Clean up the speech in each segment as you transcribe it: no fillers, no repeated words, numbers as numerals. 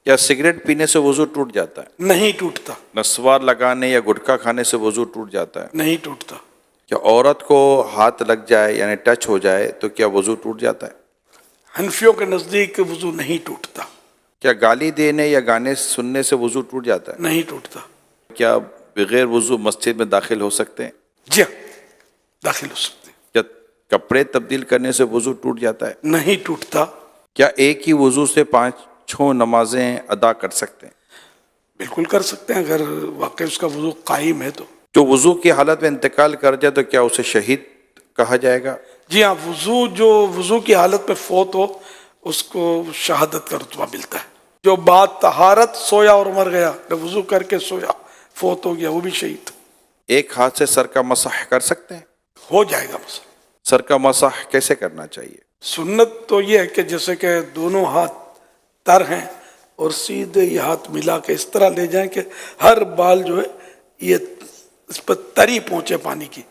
کیا سگریٹ پینے سے وضو ٹوٹ جاتا ہے؟ نہیں ٹوٹتا، نسوار لگانے یا گٹکا کھانے سے وضو ٹوٹ جاتا ہے؟ نہیں ٹوٹتا۔ کیا عورت کو ہاتھ لگ جائے یعنی ٹچ ہو جائے تو کیا وضو ٹوٹ جاتا ہے؟ حنفیوں کے نزدیک وضو نہیں ٹوٹتا، کیا گالی دینے یا گانے سننے سے وضو ٹوٹ جاتا ہے؟ نہیں ٹوٹتا۔ کیا بغیر وضو مسجد میں داخل ہو سکتے ہیں؟ جی ہاں، داخل ہو سکتے ہیں، کیا کپڑے تبدیل کرنے سے وضو ٹوٹ جاتا ہے؟ نہیں ٹوٹتا۔ کیا ایک ہی وضو سے 5 نمازیں ادا کر سکتے ہیں؟ بالکل کر سکتے ہیں اگر واقعی اس کا وضو قائم ہے تو۔ جو وضو کی حالت میں انتقال کر جائے تو کیا اسے شہید کہا جائے گا؟ جی ہاں، جو وضو کی حالت میں فوت ہو اس کو شہادت کا رتبہ ملتا ہے۔ جو بعد طہارت سویا اور مر گیا، وضو کر کے سویا فوت ہو گیا، وہ بھی شہید ایک ہاتھ سے سر کا مسح کر سکتے ہیں؟ ہو جائے گا۔ مسئلہ سر کا مسح کیسے کرنا چاہیے؟ سنت تو یہ ہے کہ جیسے کہ دونوں ہاتھ تر ہیں اور سیدھے یہ ہاتھ ملا کے اس طرح لے جائیں کہ ہر بال جو ہے یہ اس پر تری پہنچے پانی کی،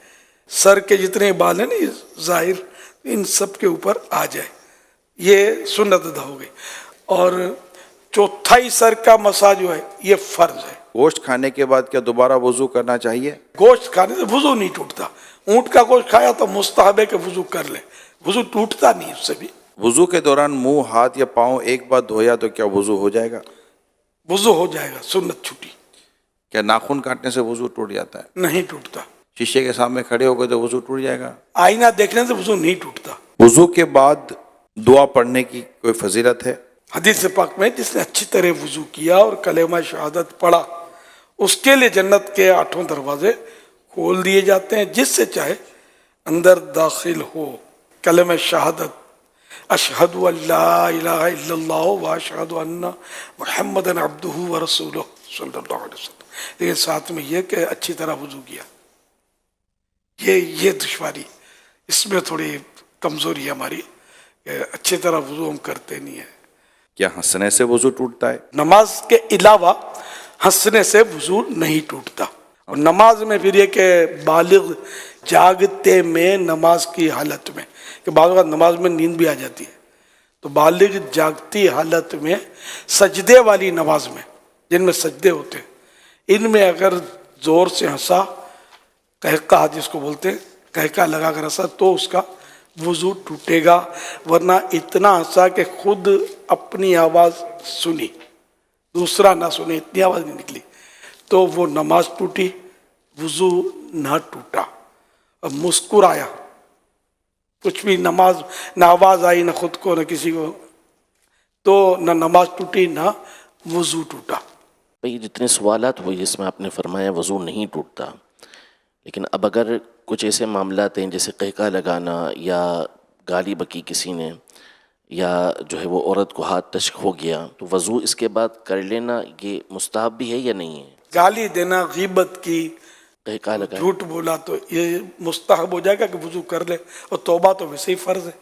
سر کے جتنے بال ہیں نا یہ ظاہر ان سب کے اوپر آ جائے، یہ سنت ادا ہو گئی۔ اور چوتھائی سر کا مسا جو ہے یہ فرض ہے۔ گوشت کھانے کے بعد کیا دوبارہ وضو کرنا چاہیے؟ گوشت کھانے سے وضو نہیں ٹوٹتا، اونٹ کا گوشت کھایا تو مستحب ہے کہ وضو کر لے، وضو ٹوٹتا نہیں اس سے بھی۔ وضو کے دوران منہ، ہاتھ یا پاؤں ایک بار دھویا تو کیا وضو ہو جائے گا؟ وضو ہو جائے گا، سنت چھٹی، کیا ناخن کاٹنے سے وضو ٹوٹ جاتا ہے؟ نہیں ٹوٹتا۔ شیشے کے سامنے کھڑے ہو گئے تو وضو ٹوٹ جائے گا؟ آئینہ دیکھنے سے وضو نہیں ٹوٹتا۔ وضو کے بعد دعا پڑھنے کی کوئی فضیلت ہے؟ حدیث پاک میں جس نے اچھی طرح وضو کیا اور کلمہ شہادت پڑھا اس کے لیے جنت کے 8 دروازے کھول دیے جاتے ہیں، جس سے چاہے اندر داخل ہو۔ کلمہ شہادت اشہد ان لا الہ الا اللہ و اشہد ان محمد عبدہ و رسولہ صلی اللہ علیہ وسلم، لیکن ساتھ میں یہ کہ اچھی طرح وضو کیا۔ یہ دشواری، اس میں تھوڑی کمزوری ہے ہماری کہ اچھی طرح وضو ہم کرتے نہیں ہیں۔ کیا ہنسنے سے وضو ٹوٹتا ہے؟ نماز کے علاوہ ہنسنے سے وضو نہیں ٹوٹتا۔ اور نماز میں پھر یہ کہ بالغ جاگتے میں نماز کی حالت میں، کہ بعض اوقات نماز میں نیند بھی آ جاتی ہے، تو بالغ جاگتی حالت میں سجدے والی نماز میں جن میں سجدے ہوتے ہیں، ان میں اگر زور سے ہنسا، قہقہ جس کو بولتے ہیں، قہقہ لگا کر ہنسا تو اس کا وضو ٹوٹے گا، ورنہ اتنا ہنسا کہ خود اپنی آواز سنی دوسرا نہ سنے، اتنی آواز نہیں نکلی تو وہ نماز ٹوٹی، وضو نہ ٹوٹا۔ اب مسکرایا، کچھ بھی نماز نہ آواز آئی نہ خود کو نہ کسی کو، تو نہ نماز ٹوٹی نہ وضو ٹوٹا۔ بھئی جتنے سوالات ہوئے جس میں آپ نے فرمایا وضو نہیں ٹوٹتا، لیکن اب اگر کچھ ایسے معاملات ہیں جیسے قہقہ لگانا یا گالی بکی کسی نے یا جو ہے وہ عورت کو ہاتھ ٹچ ہو گیا تو وضو اس کے بعد کر لینا یہ مستحب بھی ہے یا نہیں ہے؟ گالی دینا، غیبت کی، قہقہ لگانا، جھوٹ بولا تو یہ مستحب ہو جائے گا کہ وضو کر لے، اور توبہ تو ویسے ہی فرض ہے۔